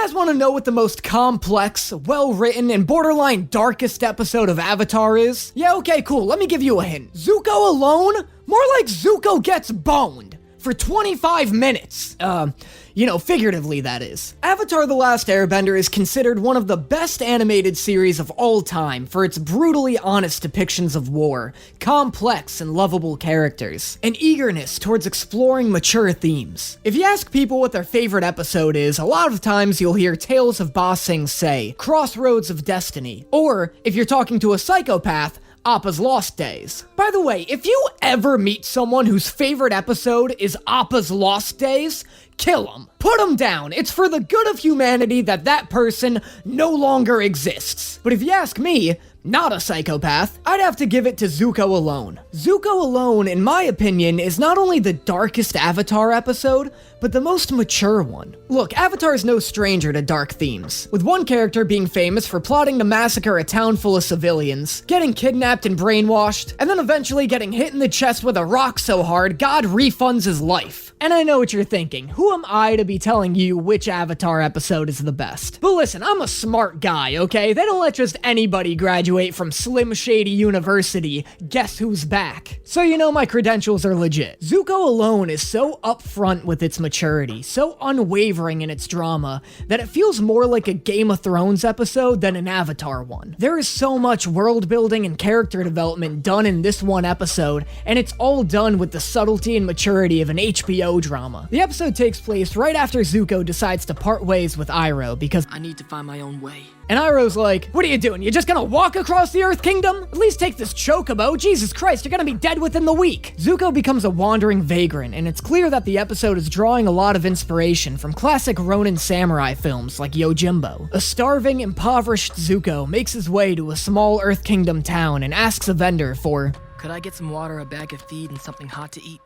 guys want to know what the most complex, well-written, and borderline darkest episode of Avatar is? Yeah, okay, cool. Let me give you a hint. Zuko Alone? More like Zuko gets boned for 25 minutes. Figuratively, that is. Avatar: The Last Airbender is considered one of the best animated series of all time for its brutally honest depictions of war, complex and lovable characters, and eagerness towards exploring mature themes. If you ask people what their favorite episode is, a lot of times you'll hear Tales of Ba Sing Se, Crossroads of Destiny, or, if you're talking to a psychopath, Appa's Lost Days. By the way, if you ever meet someone whose favorite episode is Appa's Lost Days, kill him. Put him down. It's for the good of humanity that person no longer exists. But if you ask me, not a psychopath, I'd have to give it to Zuko Alone. Zuko Alone, in my opinion, is not only the darkest Avatar episode, but the most mature one. Look, Avatar is no stranger to dark themes, with one character being famous for plotting to massacre a town full of civilians, getting kidnapped and brainwashed, and then eventually getting hit in the chest with a rock so hard God refunds his life. And I know what you're thinking, who am I to be telling you which Avatar episode is the best? But listen, I'm a smart guy, okay? They don't let just anybody graduate from Slim Shady University. Guess who's back? So you know my credentials are legit. Zuko Alone is so upfront with its maturity, so unwavering in its drama, that it feels more like a Game of Thrones episode than an Avatar one. There is so much world building and character development done in this one episode, and it's all done with the subtlety and maturity of an HBO drama. The episode takes place right after Zuko decides to part ways with Iroh because I need to find my own way. And Iroh's like, what are you doing? You just gonna walk across the Earth Kingdom? At least take this chocobo. Jesus Christ, you're gonna be dead within the week. Zuko becomes a wandering vagrant, and it's clear that the episode is drawing a lot of inspiration from classic ronin samurai films like Yojimbo. A starving, impoverished Zuko makes his way to a small Earth Kingdom town and asks a vendor for, could I get some water, a bag of feed, and something hot to eat?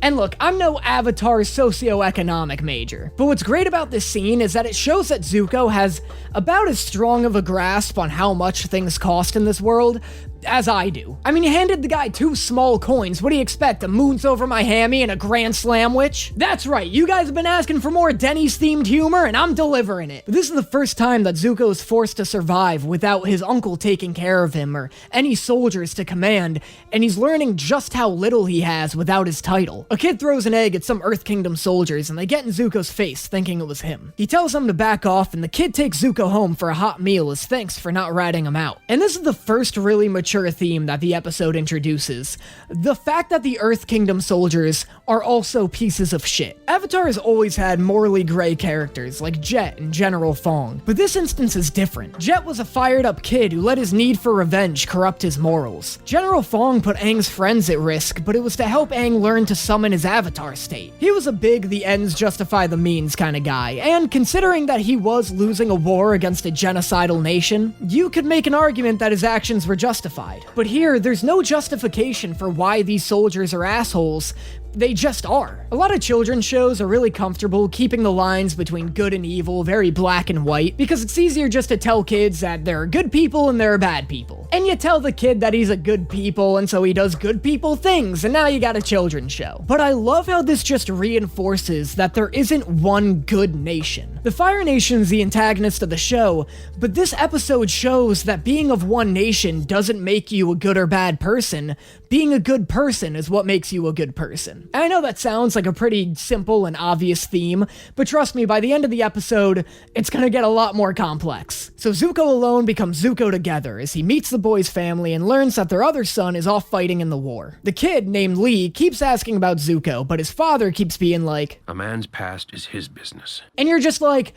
And look, I'm no Avatar socioeconomic major, but what's great about this scene is that it shows that Zuko has about as strong of a grasp on how much things cost in this world as I do. I mean, you handed the guy 2 small coins. What do you expect? A moons over my hammy and a grand slamwich? That's right, you guys have been asking for more Denny's-themed humor, and I'm delivering it. But this is the first time that Zuko is forced to survive without his uncle taking care of him or any soldiers to command, and he's learning just how little he has without his title. A kid throws an egg at some Earth Kingdom soldiers, and they get in Zuko's face, thinking it was him. He tells them to back off, and the kid takes Zuko home for a hot meal as thanks for not ratting him out. And this is the first really mature theme that the episode introduces. The fact that the Earth Kingdom soldiers are also pieces of shit. Avatar has always had morally gray characters like Jet and General Fong, but this instance is different. Jet was a fired up kid who let his need for revenge corrupt his morals. General Fong put Aang's friends at risk, but it was to help Aang learn to summon his Avatar state. He was a big the ends justify the means kind of guy, and considering that he was losing a war against a genocidal nation, you could make an argument that his actions were justified. But here, there's no justification for why these soldiers are assholes. They just are. A lot of children's shows are really comfortable keeping the lines between good and evil very black and white because it's easier just to tell kids that there are good people and there are bad people. And you tell the kid that he's a good people and so he does good people things, and now you got a children's show. But I love how this just reinforces that there isn't one good nation. The Fire Nation's the antagonist of the show, but this episode shows that being of one nation doesn't make you a good or bad person. Being a good person is what makes you a good person. And I know that sounds like a pretty simple and obvious theme, but trust me, by the end of the episode, it's gonna get a lot more complex. So Zuko Alone becomes Zuko Together as he meets the boy's family and learns that their other son is off fighting in the war. The kid, named Lee, keeps asking about Zuko, but his father keeps being like, a man's past is his business. And you're just like,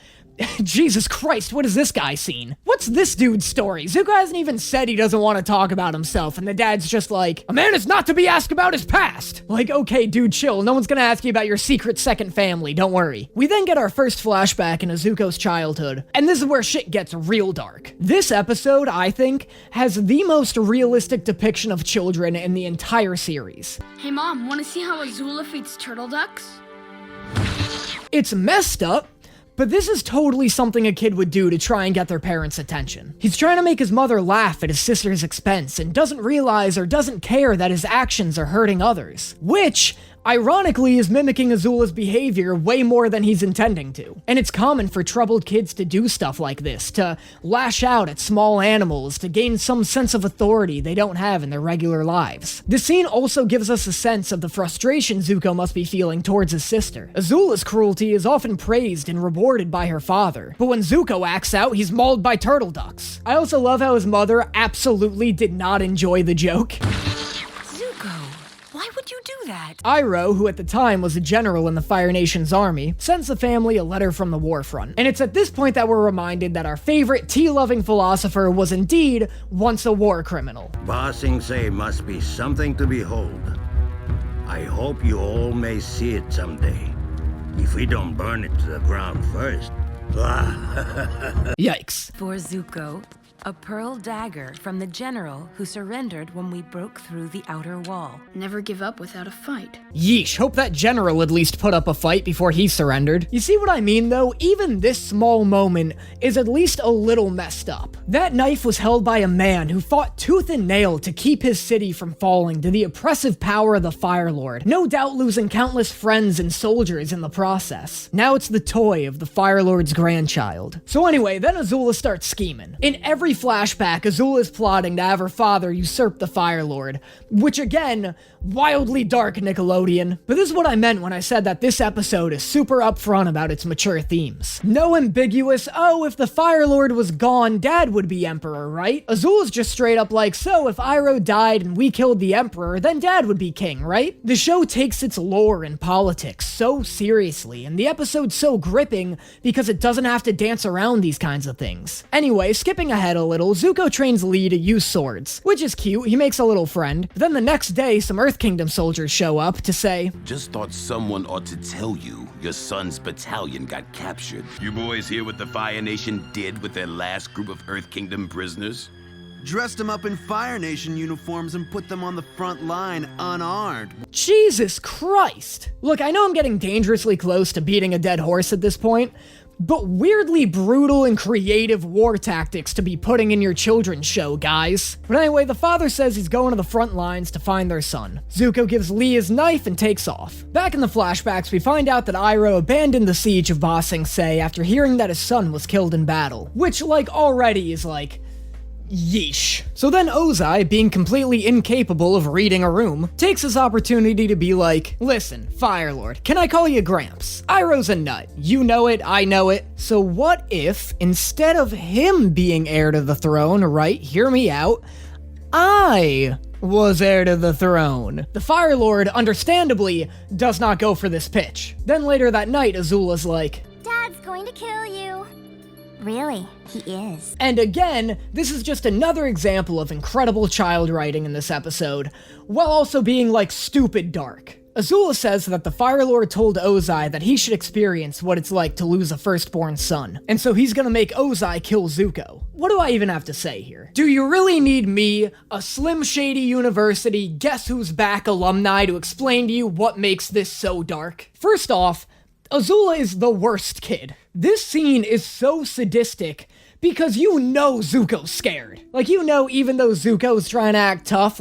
Jesus Christ, what has this guy seen? What's this dude's story? Zuko hasn't even said he doesn't want to talk about himself, and the dad's just like, a man is not to be asked about his past. Like, okay, dude, chill. No one's gonna ask you about your secret second family, don't worry. We then get our first flashback into Zuko's childhood, and this is where shit gets real dark. This episode, I think, has the most realistic depiction of children in the entire series. Hey Mom, wanna see how Azula feeds turtle ducks? It's messed up, but this is totally something a kid would do to try and get their parents' attention. He's trying to make his mother laugh at his sister's expense and doesn't realize or doesn't care that his actions are hurting others. Which, ironically is mimicking Azula's behavior way more than he's intending to. And it's common for troubled kids to do stuff like this, to lash out at small animals, to gain some sense of authority they don't have in their regular lives. The scene also gives us a sense of the frustration Zuko must be feeling towards his sister. Azula's cruelty is often praised and rewarded by her father, but when Zuko acts out, he's mauled by turtle ducks. I also love how his mother absolutely did not enjoy the joke. Zuko, why would you do that? Iroh, who at the time was a general in the Fire Nation's army, sends the family a letter from the warfront. And it's at this point that we're reminded that our favorite tea-loving philosopher was indeed once a war criminal. Ba Sing Se must be something to behold. I hope you all may see it someday. If we don't burn it to the ground first. Yikes. For Zuko, a pearl dagger from the general who surrendered when we broke through the outer wall. Never give up without a fight. Yeesh, hope that general at least put up a fight before he surrendered. You see what I mean though? Even this small moment is at least a little messed up. That knife was held by a man who fought tooth and nail to keep his city from falling to the oppressive power of the Fire Lord, no doubt losing countless friends and soldiers in the process. Now it's the toy of the Fire Lord's grandchild. So anyway, then Azula starts scheming. In every flashback, Azula is plotting to have her father usurp the Fire Lord, which again, wildly dark Nickelodeon. But this is what I meant when I said that this episode is super upfront about its mature themes. No ambiguous, oh, if the Fire Lord was gone, Dad would be Emperor, right? Azula's just straight up like, so if Iroh died and we killed the Emperor, then Dad would be king, right? The show takes its lore and politics so seriously, and the episode's so gripping because it doesn't have to dance around these kinds of things. Anyway, skipping ahead a little, Zuko trains Lee to use swords, which is cute, he makes a little friend. But then the next day, some Earth Kingdom soldiers show up to say, just thought someone ought to tell you your son's battalion got captured. You boys hear what the Fire Nation did with their last group of Earth Kingdom prisoners? Dressed them up in Fire Nation uniforms and put them on the front line unarmed. Jesus Christ! Look, I know I'm getting dangerously close to beating a dead horse at this point, but weirdly brutal and creative war tactics to be putting in your children's show, guys. But anyway, the father says he's going to the front lines to find their son. Zuko gives Lee his knife and takes off. Back in the flashbacks, we find out that Iroh abandoned the siege of Ba Sing Se after hearing that his son was killed in battle, which, already is yeesh. So then Ozai, being completely incapable of reading a room, takes his opportunity to be like, listen, Fire Lord, can I call you Gramps? Iroh's a nut. You know it, I know it. So what if, instead of him being heir to the throne, right, hear me out, I was heir to the throne? The Fire Lord, understandably, does not go for this pitch. Then later that night, Azula's like, Dad's going to kill you. Really, he is. And again, this is just another example of incredible child writing in this episode, while also being stupid dark. Azula says that the Fire Lord told Ozai that he should experience what it's like to lose a firstborn son, and so he's gonna make Ozai kill Zuko. What do I even have to say here? Do you really need me, a Slim Shady University Guess Who's Back alumni, to explain to you what makes this so dark? First off, Azula is the worst kid. This scene is so sadistic because you know Zuko's scared. Even though Zuko's trying to act tough,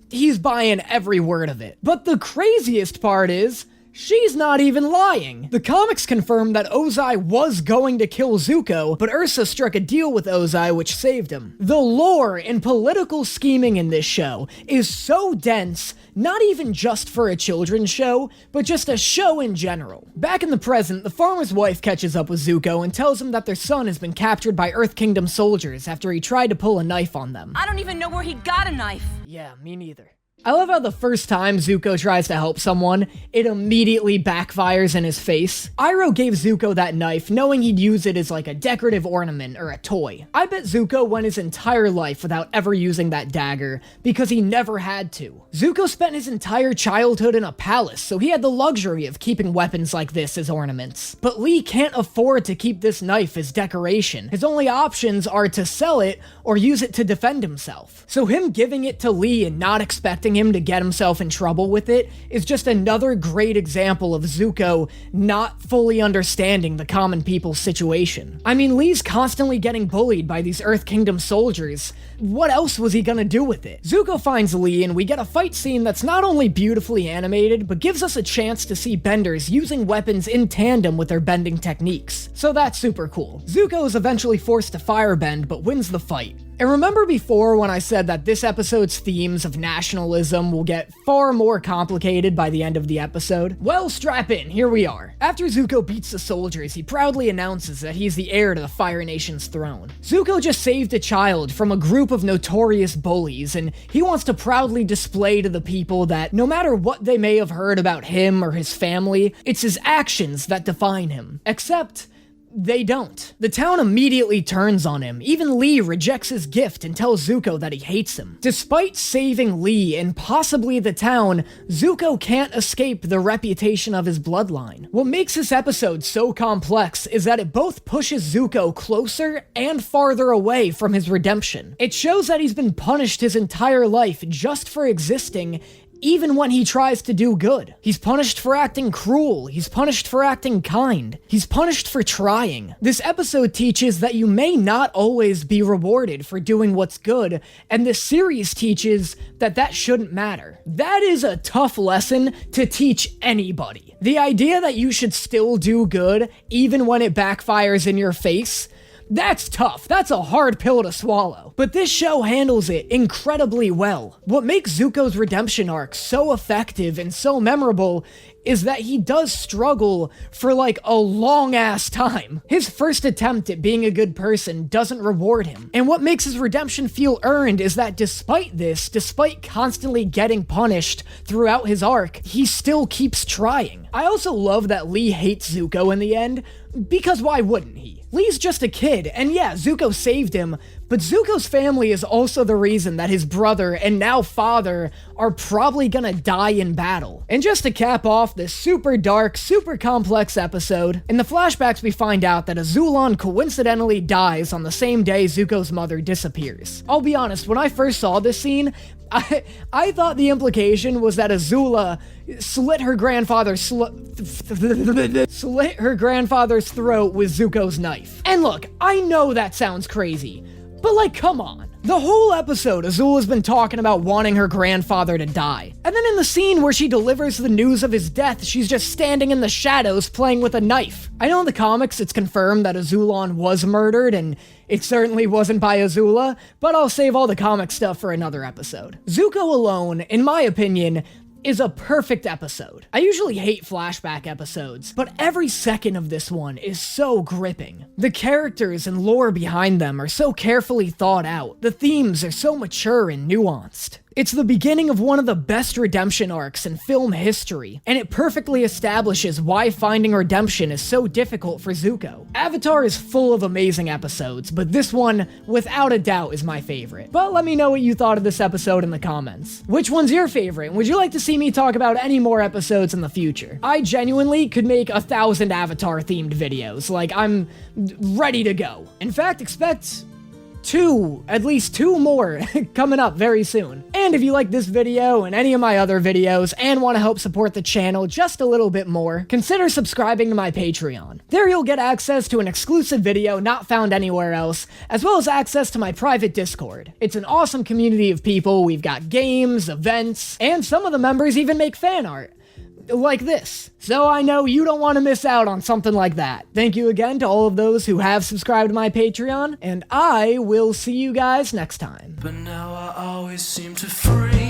he's buying every word of it. But the craziest part is, she's not even lying. The comics confirm that Ozai was going to kill Zuko, but Ursa struck a deal with Ozai which saved him. The lore and political scheming in this show is so dense, not even just for a children's show, but just a show in general. Back in the present, the farmer's wife catches up with Zuko and tells him that their son has been captured by Earth Kingdom soldiers after he tried to pull a knife on them. I don't even know where he got a knife. Yeah, me neither. I love how the first time Zuko tries to help someone, it immediately backfires in his face. Iroh gave Zuko that knife knowing he'd use it as a decorative ornament or a toy. I bet Zuko went his entire life without ever using that dagger because he never had to. Zuko spent his entire childhood in a palace, so he had the luxury of keeping weapons like this as ornaments. But Lee can't afford to keep this knife as decoration. His only options are to sell it or use it to defend himself. So him giving it to Lee and not expecting him to get himself in trouble with it is just another great example of Zuko not fully understanding the common people's situation. I mean, Lee's constantly getting bullied by these Earth Kingdom soldiers. What else was he gonna do with it? Zuko finds Lee, and we get a fight scene that's not only beautifully animated, but gives us a chance to see benders using weapons in tandem with their bending techniques. So that's super cool. Zuko is eventually forced to firebend, but wins the fight. And remember before when I said that this episode's themes of nationalism will get far more complicated by the end of the episode? Well, strap in, here we are. After Zuko beats the soldiers, he proudly announces that he's the heir to the Fire Nation's throne. Zuko just saved a child from a group of notorious bullies, and he wants to proudly display to the people that no matter what they may have heard about him or his family, it's his actions that define him. Except they don't. The town immediately turns on him. Even Lee rejects his gift and tells Zuko that he hates him. Despite saving Lee and possibly the town, Zuko can't escape the reputation of his bloodline. What makes this episode so complex is that it both pushes Zuko closer and farther away from his redemption. It shows that he's been punished his entire life just for existing, even when he tries to do good. He's punished for acting cruel, he's punished for acting kind, he's punished for trying. This episode teaches that you may not always be rewarded for doing what's good, and this series teaches that that shouldn't matter. That is a tough lesson to teach anybody. The idea that you should still do good, even when it backfires in your face, that's tough. That's a hard pill to swallow. But this show handles it incredibly well. What makes Zuko's redemption arc so effective and so memorable is that he does struggle for like a long ass time. His first attempt at being a good person doesn't reward him. And what makes his redemption feel earned is that despite this, despite constantly getting punished throughout his arc, he still keeps trying. I also love that Lee hates Zuko in the end, because why wouldn't he? Lee's just a kid, and yeah, Zuko saved him, but Zuko's family is also the reason that his brother and now father are probably gonna die in battle. And just to cap off this super dark, super complex episode, in the flashbacks we find out that Azulon coincidentally dies on the same day Zuko's mother disappears. I'll be honest, when I first saw this scene, I thought the implication was that Azula slit her grandfather's throat with Zuko's knife. And look, I know that sounds crazy, but like, come on. The whole episode, Azula's been talking about wanting her grandfather to die. And then in the scene where she delivers the news of his death, she's just standing in the shadows playing with a knife. I know in the comics it's confirmed that Azulon was murdered, and it certainly wasn't by Azula, but I'll save all the comic stuff for another episode. Zuko Alone, in my opinion, is a perfect episode. I usually hate flashback episodes, but every second of this one is so gripping. The characters and lore behind them are so carefully thought out. The themes are so mature and nuanced. It's the beginning of one of the best redemption arcs in film history, and it perfectly establishes why finding redemption is so difficult for Zuko. Avatar is full of amazing episodes, but this one, without a doubt, is my favorite. But let me know what you thought of this episode in the comments. Which one's your favorite? Would you like to see me talk about any more episodes in the future? I genuinely could make 1,000 Avatar-themed videos. Like, I'm ready to go. In fact, expect at least two more coming up very soon. And if you like this video and any of my other videos and want to help support the channel just a little bit more, consider subscribing to my Patreon. There you'll get access to an exclusive video not found anywhere else, as well as access to my private Discord. It's an awesome community of people. We've got games, events, and some of the members even make fan art. Like this. So I know you don't want to miss out on something like that. Thank you again to all of those who have subscribed to my Patreon, and I will see you guys next time. But now I always seem to freeze.